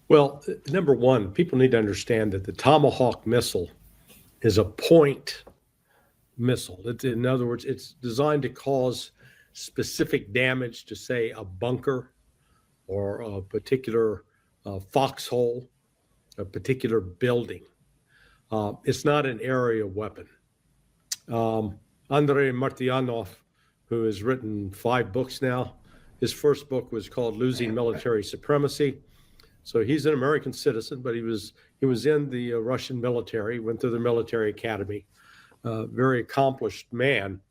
Well, number one, people need to understand that the Tomahawk missile is a point missile. In other words, it's designed to cause specific damage to, say, a bunker or a particular foxhole, a particular building. It's not an area weapon. Andrei Martyanov, who has written 5 books now, his first book was called Losing Military Supremacy. So he's an American citizen, but he was in the Russian military, went through the military academy. Very accomplished man,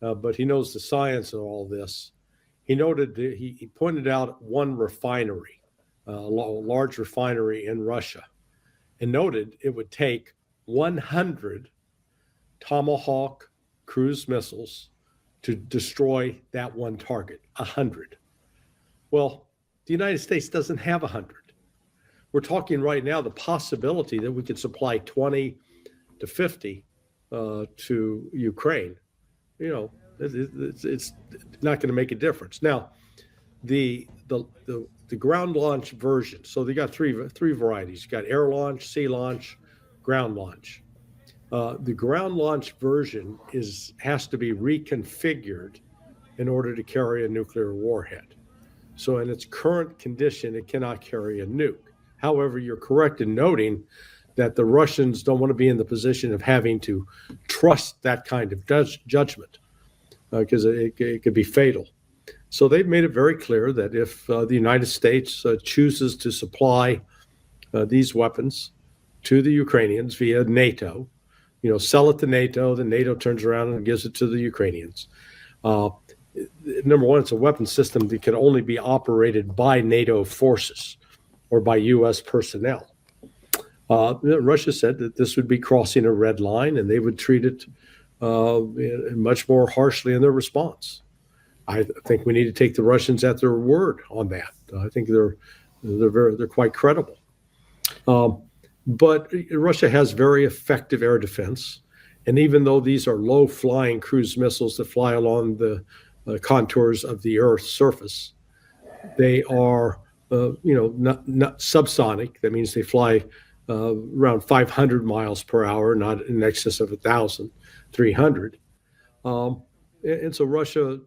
but he knows the science of all this. He pointed out one refinery, a large refinery in Russia, and noted it would take 100 Tomahawk cruise missiles to destroy that one target. 100. Well, the United States doesn't have 100. We're talking right now the possibility that we could supply 20 to 50 to Ukraine. You know, it's not going to make a difference. Now, the ground launch version. So they got three varieties. You got air launch, sea launch, ground launch. The ground launch version has to be reconfigured in order to carry a nuclear warhead. So in its current condition, it cannot carry a nuke. However, you're correct in noting that the Russians don't want to be in the position of having to trust that kind of judgment because it could be fatal. So they've made it very clear that if the United States chooses to supply these weapons to the Ukrainians via NATO, sell it to NATO, then NATO turns around and gives it to the Ukrainians. Number one, it's a weapon system that can only be operated by NATO forces or by U.S. personnel. Russia said that this would be crossing a red line, and they would treat it much more harshly in their response. I think we need to take the Russians at their word on that. I think they're quite credible. But Russia has very effective air defense, and even though these are low-flying cruise missiles that fly along the contours of the Earth's surface, they are, not subsonic. That means they fly around 500 miles per hour, not in excess of 1,300. And so Russia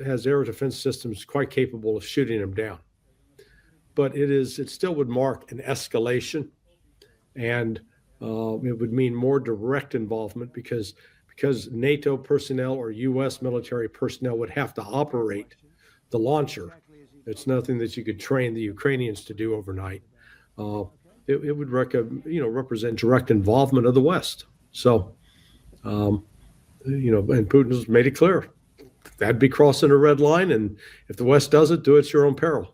has air defense systems quite capable of shooting them down. But it still would mark an escalation, and it would mean more direct involvement because NATO personnel or U.S. military personnel would have to operate the launcher. It's nothing that you could train the Ukrainians to do overnight. It would represent direct involvement of the West. So, and Putin's made it clear that'd be crossing a red line, and if the West doesn't do it, it's your own peril.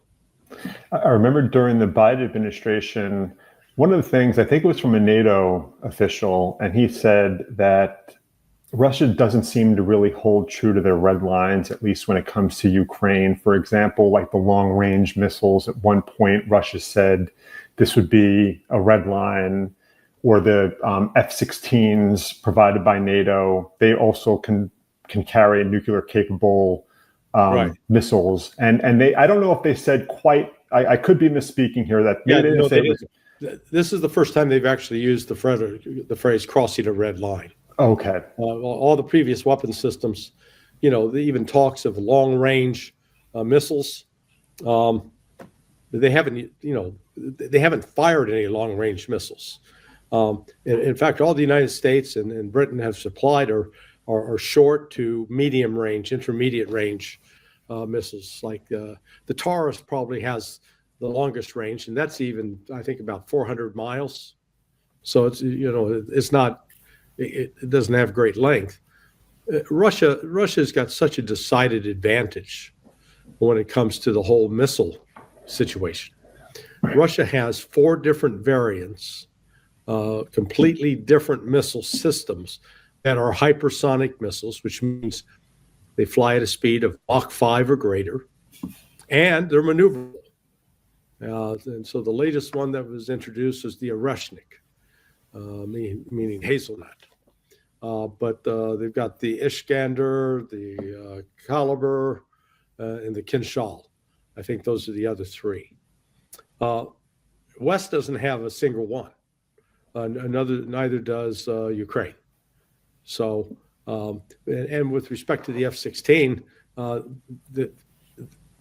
I remember during the Biden administration, one of the things, I think it was from a NATO official, and he said that Russia doesn't seem to really hold true to their red lines, at least when it comes to Ukraine. For example, like the long-range missiles, at one point, Russia said this would be a red line, or the F-16s provided by NATO. They also can carry nuclear-capable missiles. And they, I don't know if they said quite, I could be misspeaking here, that they didn't say this is the first time they've actually used the phrase crossing a red line. Okay. All the previous weapon systems, even talks of long-range missiles. They haven't fired any long-range missiles. In fact, all the United States and Britain have supplied are short to medium range, intermediate range missiles. Like the Taurus probably has the longest range, and that's even, I think, about 400 miles. So it's not. It doesn't have great length. Russia's got such a decided advantage when it comes to the whole missile situation. Russia has 4 different variants, completely different missile systems that are hypersonic missiles, which means they fly at a speed of Mach 5 or greater, and they're maneuverable. And so the latest one that was introduced is the Oreshnik, meaning hazelnut. But they've got the Iskander, the Kalibr, and the Kinshal. I think those are the other 3. West doesn't have a single one. Neither does Ukraine. So, and with respect to the F-16,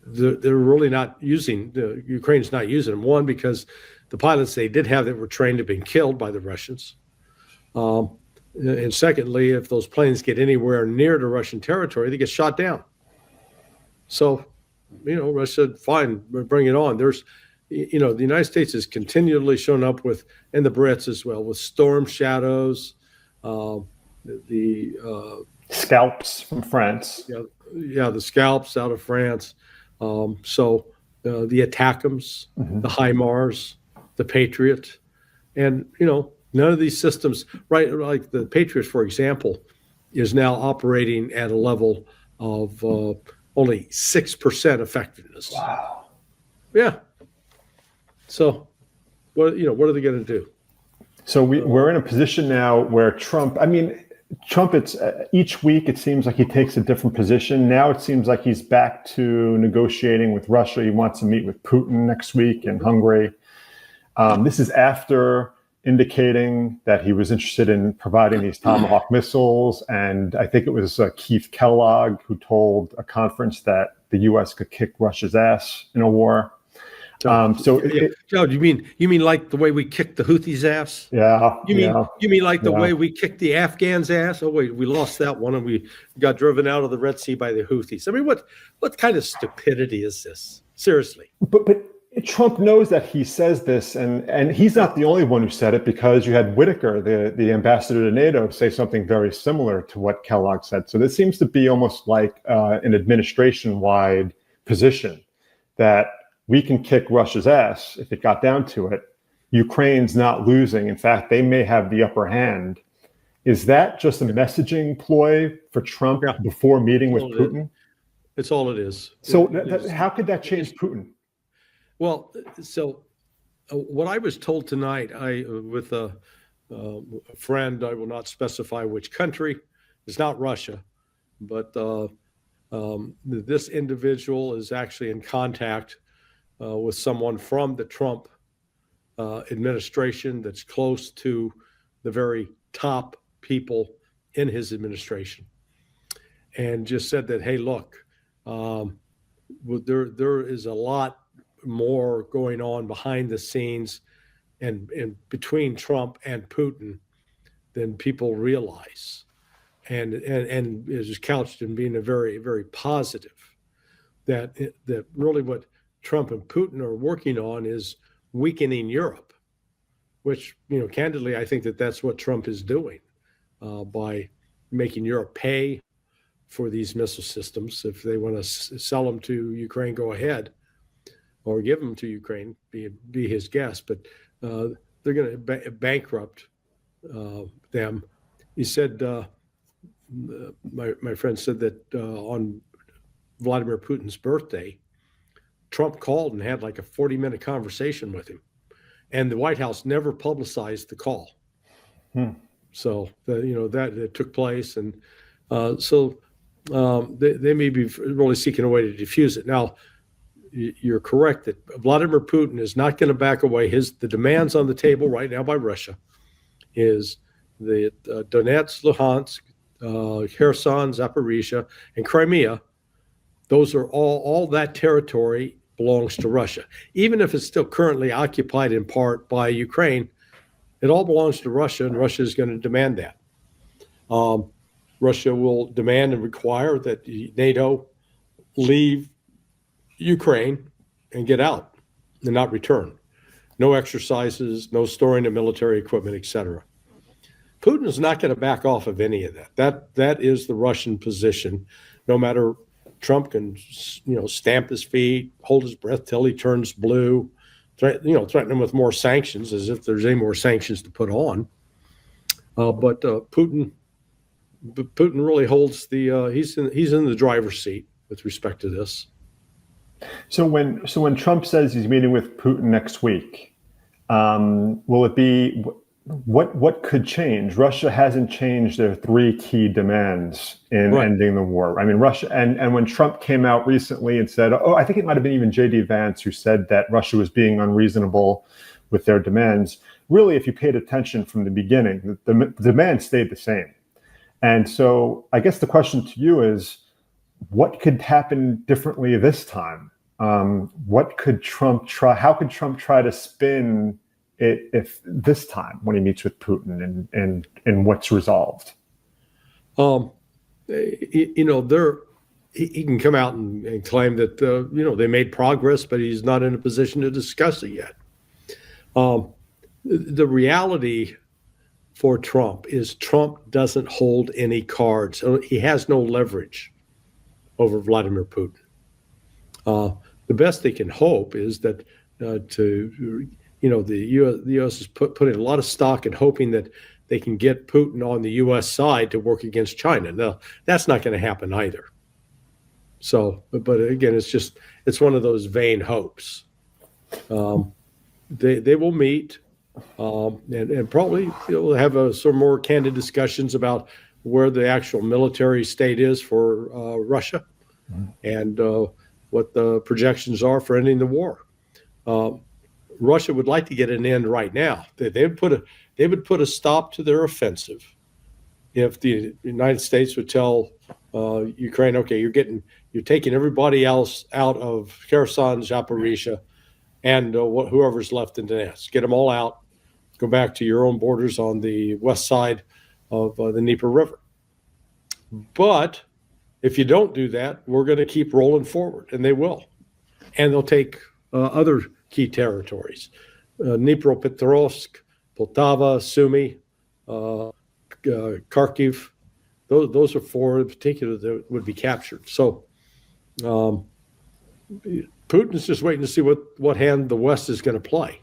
they're really not using, Ukraine's not using them. One, because the pilots they did have that were trained have been killed by the Russians. And secondly, if those planes get anywhere near the Russian territory, they get shot down. So, Russia said, fine, bring it on. There's, the United States has continually shown up with, and the Brits as well, with Storm Shadows, the scalps from France. Yeah, the scalps out of France. The ATACMS, the HIMARS, the Patriot, and none of these systems, right? Like the Patriot, for example, is now operating at a level of only 6% effectiveness. Wow. Yeah. So, what are they going to do? So we're in a position now where Trump, it's each week it seems like he takes a different position. Now it seems like he's back to negotiating with Russia. He wants to meet with Putin next week in Hungary. This is after indicating that he was interested in providing these Tomahawk missiles. And I think it was Keith Kellogg who told a conference that the U.S. could kick Russia's ass in a war. Joe, you mean like the way we kicked the Houthis' ass? Yeah. You mean like the way we kicked the Afghans' ass? Oh wait, we lost that one, and we got driven out of the Red Sea by the Houthis. I mean, what kind of stupidity is this? Seriously. But Trump knows that he says this, and he's not the only one who said it, because you had Whitaker, the ambassador to NATO, say something very similar to what Kellogg said. So this seems to be almost like an administration-wide position that we can kick Russia's ass if it got down to it. Ukraine's not losing. In fact, they may have the upper hand. Is that just a messaging ploy for Trump before meeting with Putin? It's all it is. So how could that change Putin? Well, so what I was told tonight, with a friend, I will not specify which country, it's not Russia, but this individual is actually in contact with someone from the Trump administration that's close to the very top people in his administration, and just said that, hey, look, there is a lot more going on behind the scenes and between Trump and Putin than people realize, and is couched in being a very, very positive, that really what Trump and Putin are working on is weakening Europe, which, candidly, I think that's what Trump is doing by making Europe pay for these missile systems. If they want to sell them to Ukraine, go ahead, or give them to Ukraine, be his guest. But they're going to bankrupt them. He said, my friend said that on Vladimir Putin's birthday, Trump called and had like a 40-minute conversation with him, and the White House never publicized the call. So that took place, and so they may be really seeking a way to defuse it. Now, you're correct that Vladimir Putin is not going to back away. The demands on the table right now by Russia is the Donetsk, Luhansk, Kherson, Zaporizhia, and Crimea. Those are all that territory belongs to Russia. Even if it's still currently occupied in part by Ukraine, it all belongs to Russia, and Russia is going to demand that. Russia will demand and require that NATO leave Ukraine and get out and not return. No exercises, no storing of military equipment, etc. Putin is not going to back off of any of that. That is the Russian position. No matter, Trump can, stamp his feet, hold his breath till he turns blue, threaten him with more sanctions, as if there's any more sanctions to put on. But Putin really holds he's in the driver's seat with respect to this. So when Trump says he's meeting with Putin next week, will it be what could change? Russia hasn't changed their three key demands in ending the war. I mean, Russia, and when Trump came out recently and said, I think it might have been even J.D. Vance who said that Russia was being unreasonable with their demands. Really, if you paid attention from the beginning, the demand stayed the same. And so I guess the question to you is, what could happen differently this time? What could Trump try? How could Trump try to spin it if this time when he meets with Putin and what's resolved? He can come out and claim that they made progress, but he's not in a position to discuss it yet. The reality for Trump is Trump doesn't hold any cards. He has no leverage over Vladimir Putin. The best they can hope is that the U.S. is putting a lot of stock in hoping that they can get Putin on the U.S. side to work against China. Now, that's not going to happen either. So, but again, it's one of those vain hopes. They will meet and probably have some more candid discussions about where the actual military state is for Russia and what the projections are for ending the war. Russia would like to get an end right now. They would put a stop to their offensive if the United States would tell Ukraine, okay, you're taking everybody else out of Kherson, Zaporizhia, and whoever's left in Donetsk. Get them all out. Go back to your own borders on the west side of the Dnieper River. But if you don't do that, we're going to keep rolling forward, and they will. And they'll take other key territories, Dnipropetrovsk, Poltava, Sumy, Kharkiv. Those are four in particular that would be captured. So Putin's just waiting to see what hand the West is going to play.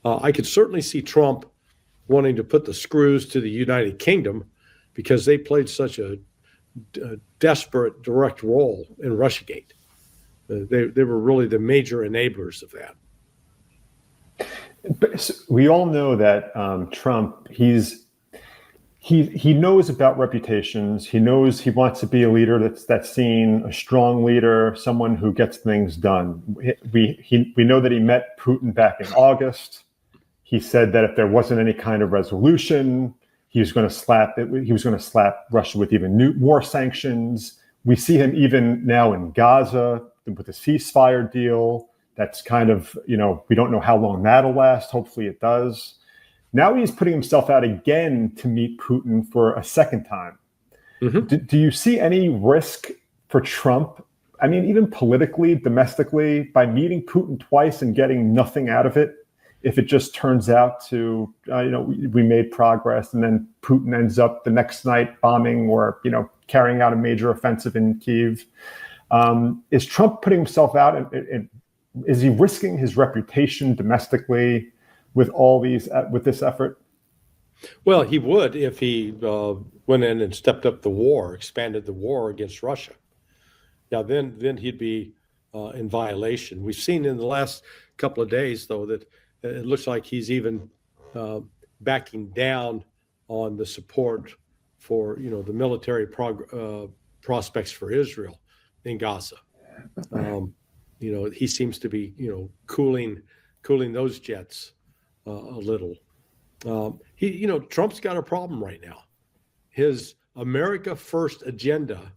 I could certainly see Trump wanting to put the screws to the United Kingdom because they played such a desperate direct role in Russiagate. They were really the major enablers of that. But we all know that Trump, he knows about reputations. He knows he wants to be a leader that's seen, a strong leader, someone who gets things done. We know that he met Putin back in August. He said that if there wasn't any kind of resolution, he was going to slap Russia with even more sanctions. We see him even now in Gaza with a ceasefire deal. That's kind of, we don't know how long that'll last. Hopefully it does. Now he's putting himself out again to meet Putin for a second time. Mm-hmm. Do you see any risk for Trump? I mean, even politically, domestically, by meeting Putin twice and getting nothing out of it, if it just turns out to, we made progress and then Putin ends up the next night bombing or, carrying out a major offensive in Kyiv. Is Trump putting himself out? Is he risking his reputation domestically with this effort? Well, he would if he went in and stepped up the war, expanded the war against Russia. Now, then he'd be in violation. We've seen in the last couple of days, though, that it looks like he's even backing down on the support for the military prospects for Israel in Gaza. He seems to be cooling those jets a little. Trump's got a problem right now. His America First agenda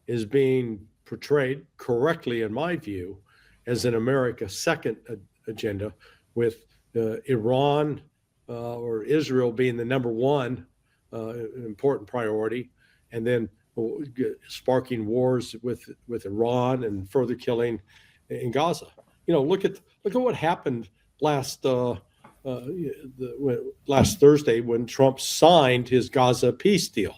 is being portrayed correctly, in my view, as an America Second agenda, with Iran or Israel being the number one important priority, and then sparking wars with Iran and further killing in Gaza. Look at what happened last Thursday when Trump signed his Gaza peace deal.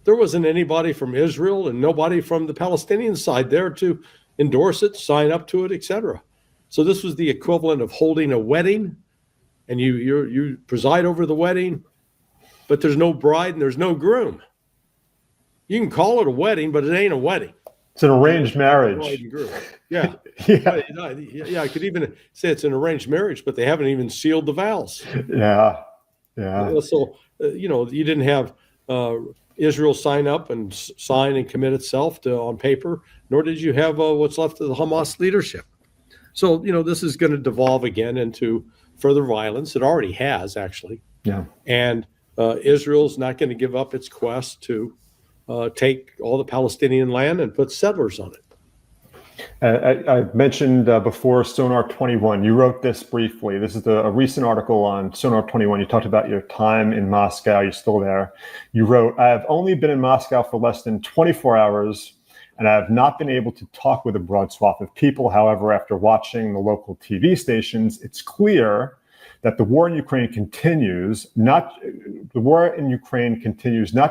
There wasn't anybody from Israel and nobody from the Palestinian side there to endorse it, sign up to it, etc. So this was the equivalent of holding a wedding, and you preside over the wedding, but there's no bride and there's no groom. You can call it a wedding, but it ain't a wedding. It's an arranged marriage. Yeah. Yeah. I could even say it's an arranged marriage, but they haven't even sealed the vows. Yeah. So, you didn't have Israel sign up and sign and commit itself on paper, nor did you have what's left of the Hamas leadership. So, this is going to devolve again into further violence. It already has, actually. Yeah. And Israel's not going to give up its quest to take all the Palestinian land and put settlers on it. I mentioned before Sonar 21. You wrote this briefly. This is a recent article on Sonar 21. You talked about your time in Moscow. You're still there. You wrote, "I have only been in Moscow for less than 24 hours, and I have not been able to talk with a broad swath of people. However, after watching the local TV stations, it's clear that the war in Ukraine continues. Not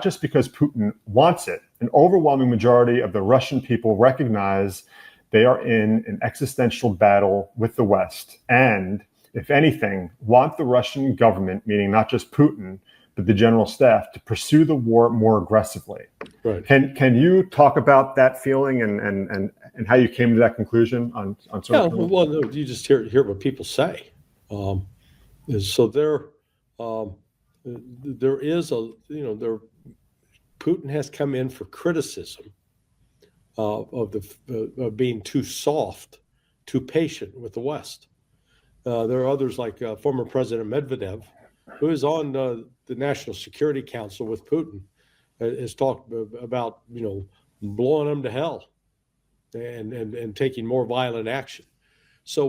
just because Putin wants it. An overwhelming majority of the Russian people recognize they are in an existential battle with the West, and, if anything, want the Russian government, meaning not just Putin, but the general staff, to pursue the war more aggressively." Right. Can you talk about that feeling and how you came to that conclusion on Yeah, well, no, you just hear what people say. So there is Putin has come in for criticism of being too soft, too patient with the West. There are others like former President Medvedev, who is on the National Security Council with Putin, has talked about blowing them to hell and taking more violent action. So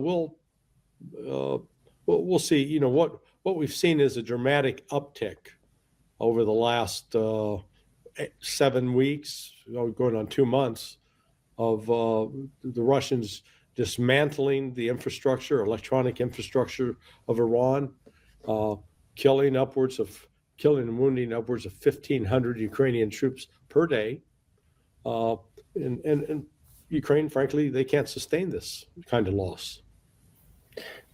we'll see. What we've seen is a dramatic uptick over the last 7 weeks, going on 2 months, of the Russians dismantling the infrastructure, electronic infrastructure of Iran, killing and wounding upwards of 1,500 Ukrainian troops per day. And Ukraine, frankly, they can't sustain this kind of loss.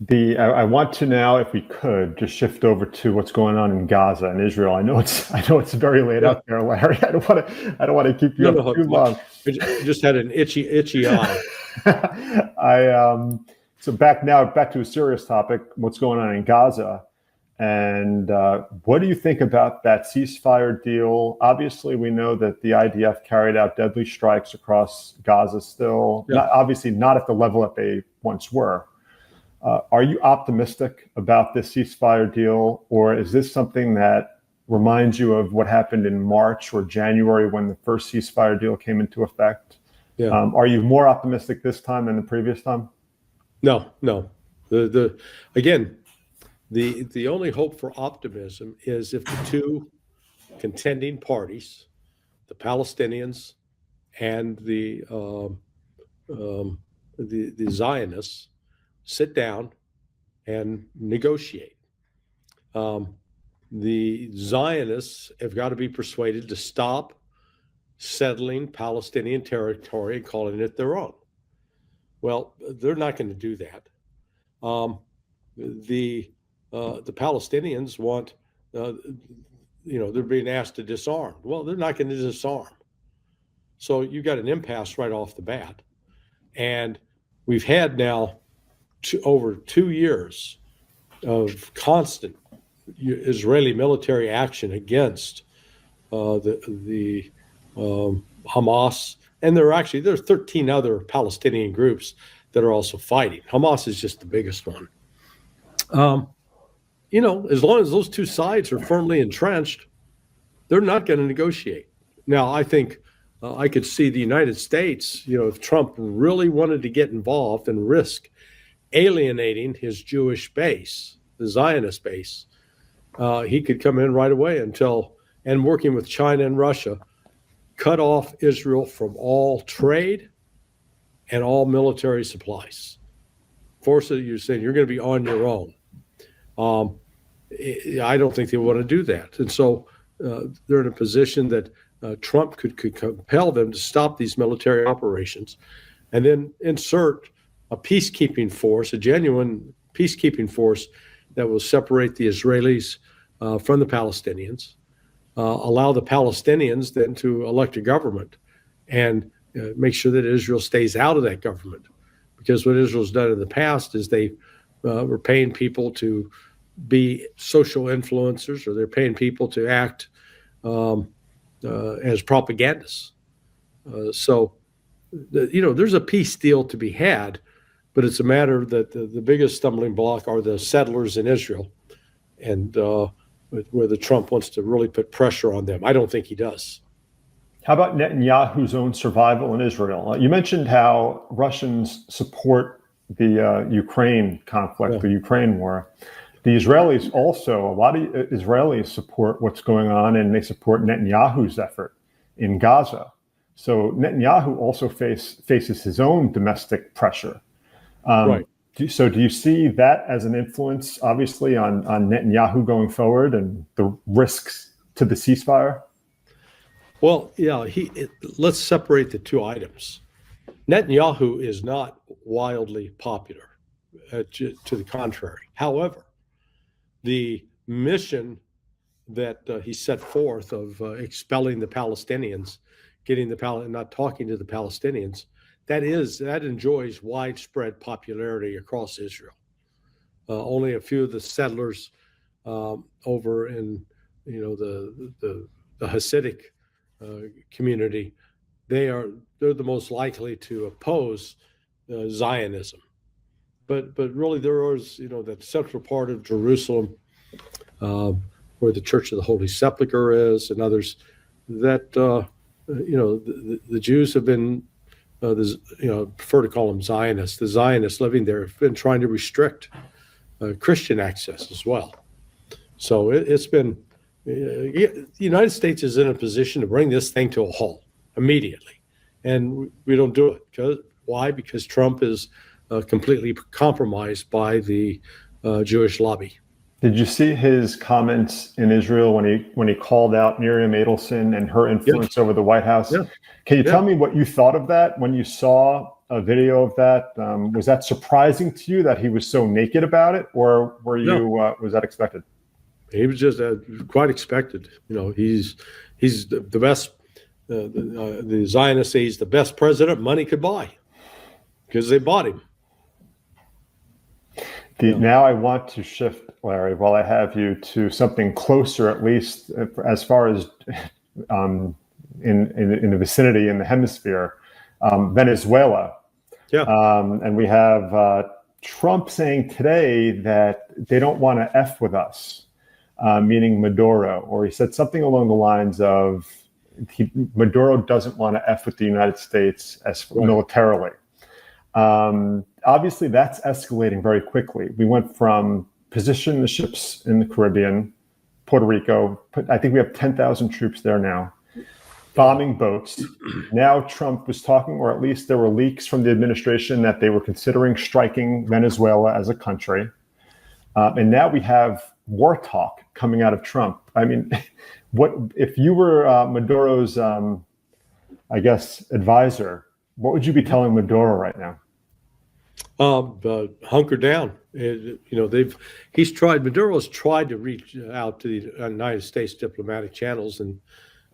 I want to now, if we could, just shift over to what's going on in Gaza and Israel. I know it's very late out there, Larry. I don't want to keep you up too long. I just had an itchy eye. So back to a serious topic. What's going on in Gaza, and what do you think about that ceasefire deal? Obviously, we know that the IDF carried out deadly strikes across Gaza. Still, Yeah. not at the level that they once were. Are you optimistic about this ceasefire deal, or is this something that reminds you of what happened in March or January when the first ceasefire deal came into effect? Yeah. Are you more optimistic this time than the previous time? No. Again, the only hope for optimism is if the two contending parties, the Palestinians and the Zionists, sit down and negotiate. The Zionists have got to be persuaded to stop settling Palestinian territory and calling it their own. Well, they're not going to do that. The Palestinians want, they're being asked to disarm. Well, they're not going to disarm. So you've got an impasse right off the bat. And we've had now over 2 years of constant Israeli military action against the Hamas, and there are 13 other Palestinian groups that are also fighting. Hamas is just the biggest one. As long as those two sides are firmly entrenched, they're not going to negotiate. Now, I think I could see the United States, if Trump really wanted to get involved and risk alienating his Jewish base, the Zionist base, he could come in right away and working with China and Russia, cut off Israel from all trade and all military supplies. You're saying you're going to be on your own. I don't think they want to do that. And so they're in a position that Trump could compel them to stop these military operations and then insert a peacekeeping force, a genuine peacekeeping force that will separate the Israelis from the Palestinians, allow the Palestinians then to elect a government and make sure that Israel stays out of that government. Because what Israel's done in the past is they were paying people to be social influencers, or they're paying people to act as propagandists. So there's a peace deal to be had, but it's a matter that the biggest stumbling block are the settlers in Israel, and whether Trump wants to really put pressure on them. I don't think he does. How about Netanyahu's own survival in Israel? You mentioned how Russians support the Ukraine conflict, the Ukraine war. The Israelis also, a lot of Israelis support what's going on, and they support Netanyahu's effort in Gaza. So Netanyahu also faces his own domestic pressure. Right. So do you see that as an influence, obviously, on Netanyahu going forward and the risks to the ceasefire? Well, yeah, let's separate the two items. Netanyahu is not wildly popular, to the contrary. However, the mission that he set forth of expelling the Palestinians, not talking to the Palestinians, that enjoys widespread popularity across Israel. Only a few of the settlers over in the Hasidic community, they're the most likely to oppose Zionism. But really, there is that central part of Jerusalem where the Church of the Holy Sepulchre is, and others that the Jews have been prefer to call them Zionists. The Zionists living there have been trying to restrict Christian access as well. So it's been the United States is in a position to bring this thing to a halt immediately, and we don't do it. Why? Because Trump is completely compromised by the Jewish lobby. Did you see his comments in Israel when he called out Miriam Adelson and her influence over the White House? Yeah. Can you tell me what you thought of that when you saw a video of that? Was that surprising to you that he was so naked about it, or was that expected? He was just quite expected. He's the best. The Zionists say he's the best president money could buy because they bought him. Now I want to shift, Larry, while I have you, to something closer, at least as far as in the vicinity, in the hemisphere, Venezuela. Yeah. And we have Trump saying today that they don't want to F with us, meaning Maduro, or he said something along the lines of Maduro doesn't want to F with the United States militarily. Obviously, that's escalating very quickly. We went from position the ships in the Caribbean, Puerto Rico. I think we have 10,000 troops there now, bombing boats. Now Trump was talking, or at least there were leaks from the administration that they were considering striking Venezuela as a country. And now we have war talk coming out of Trump. I mean, what if you were Maduro's, advisor? What would you be telling Maduro right now? Hunker down. Maduro's tried to reach out to the United States diplomatic channels, and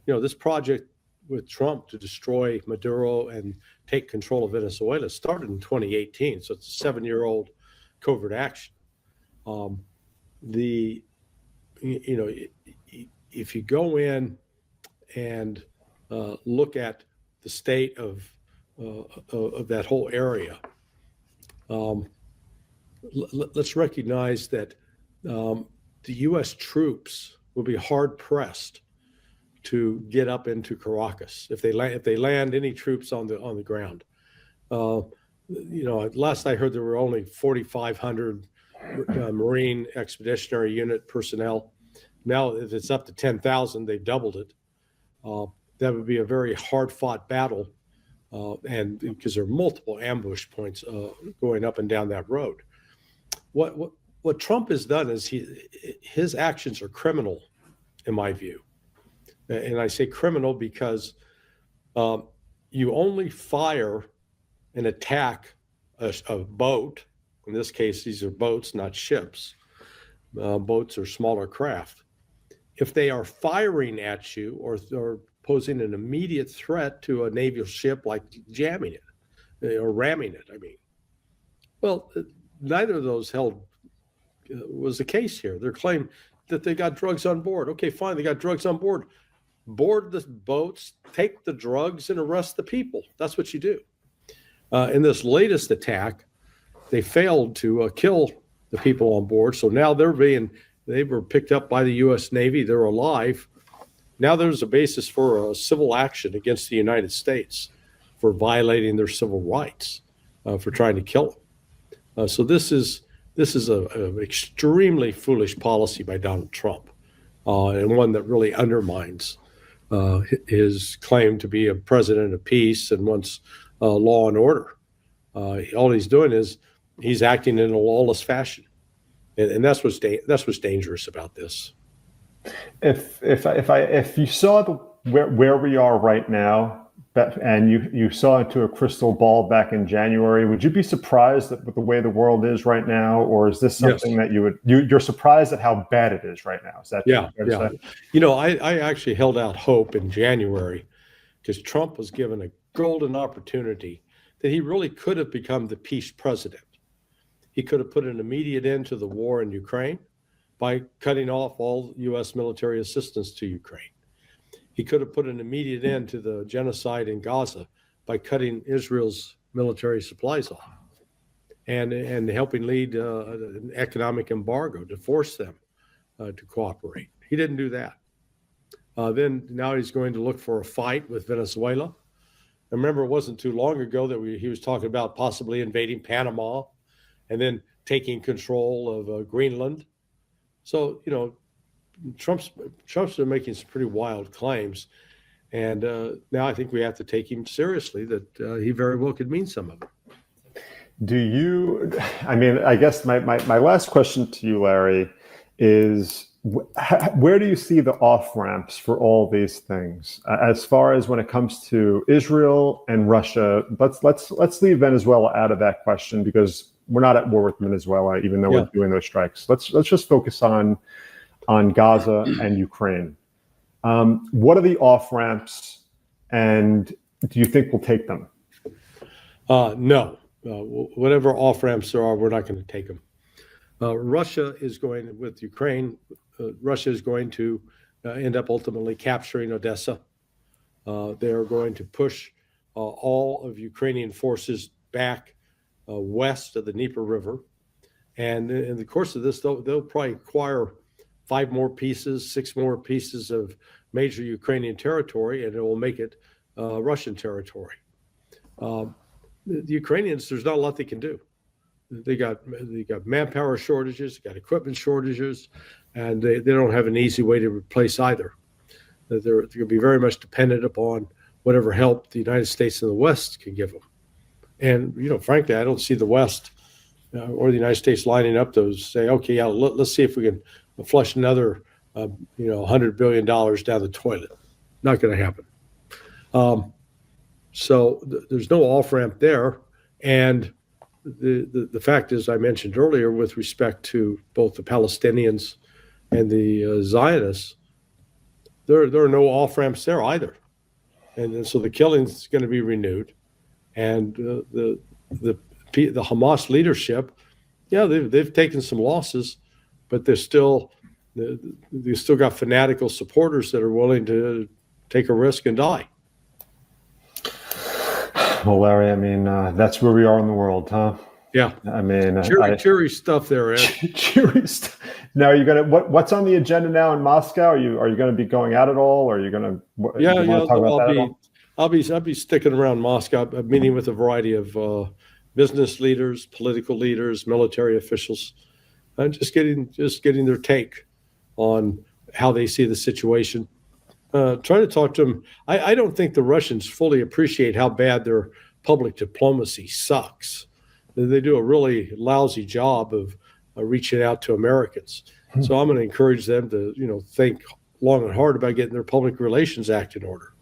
this project with Trump to destroy Maduro and take control of Venezuela started in 2018. So it's a 7-year-old covert action. If you go in and look at the state of that whole area, let's recognize that the U.S. troops will be hard pressed to get up into Caracas if they land any troops on the ground. Last I heard there were only 4,500 Marine Expeditionary Unit personnel. Now, if it's up to 10,000, they've doubled it. That would be a very hard-fought battle. And because there are multiple ambush points going up and down that road. What Trump has done is his actions are criminal, in my view. And I say criminal because you only fire and attack a boat. In this case, these are boats, not ships. Boats are smaller craft. If they are firing at you or posing an immediate threat to a naval ship, like jamming it or ramming it, well, neither of those was the case here. Their claim that they got drugs on board. Okay, fine, they got drugs on board. Board the boats, take the drugs, and arrest the people. That's what you do. In this latest attack, they failed to kill the people on board. So now they were picked up by the U.S. Navy. They're alive. Now there's a basis for a civil action against the United States for violating their civil rights, for trying to kill them. So this is a extremely foolish policy by Donald Trump, and one that really undermines his claim to be a president of peace and wants law and order. All he's doing is he's acting in a lawless fashion, and that's what's dangerous about this. If you saw where we are right now, and you saw into a crystal ball back in January, would you be surprised with the way the world is right now, or is this something that you're surprised at how bad it is right now? Is that yeah? I actually held out hope in January because Trump was given a golden opportunity that he really could have become the peace president. He could have put an immediate end to the war in Ukraine by cutting off all U.S. military assistance to Ukraine. He could have put an immediate end to the genocide in Gaza by cutting Israel's military supplies off and helping lead an economic embargo to force them to cooperate. He didn't do that. Now he's going to look for a fight with Venezuela. I remember it wasn't too long ago that he was talking about possibly invading Panama and then taking control of Greenland. So, Trump's been making some pretty wild claims. And now I think we have to take him seriously that he very well could mean some of it. I guess my last question to you, Larry, is where do you see the off-ramps for all these things? As far as when it comes to Israel and Russia, let's leave Venezuela out of that question because we're not at war with Venezuela, even though we're doing those strikes. Let's just focus on Gaza and Ukraine. What are the off-ramps, and do you think we'll take them? No. Whatever off-ramps there are, we're not going to take them. Russia is going, with Ukraine, Russia is going to end up ultimately capturing Odessa. They're going to push all of Ukrainian forces back west of the Dnieper River. And in the course of this, they'll probably acquire 6 more pieces of major Ukrainian territory, and it will make it Russian territory. The Ukrainians, there's not a lot they can do. They got manpower shortages, got equipment shortages, and they don't have an easy way to replace either. They're going to be very much dependent upon whatever help the United States and the West can give them. And frankly, I don't see the West or the United States lining up to say, okay, yeah, let's see if we can flush another, $100 billion down the toilet. Not going to happen. So there's no off-ramp there. And the fact is, I mentioned earlier, with respect to both the Palestinians and the Zionists, there are no off-ramps there either. And so the killing is going to be renewed. And the Hamas leadership, they've taken some losses, but they've still got fanatical supporters that are willing to take a risk and die. Well, Larry, that's where we are in the world, huh? Yeah. Cheery stuff there, Ed. Cheery stuff. Now, are you gonna what's on the agenda now in Moscow? Are you going to be going out at all? Or are you going to? I'll be sticking around Moscow, meeting with a variety of business leaders, political leaders, military officials, and just getting their take on how they see the situation. Trying to talk to them. I don't think the Russians fully appreciate how bad their public diplomacy sucks. They do a really lousy job of reaching out to Americans. So I'm going to encourage them to, think long and hard about getting their public relations act in order.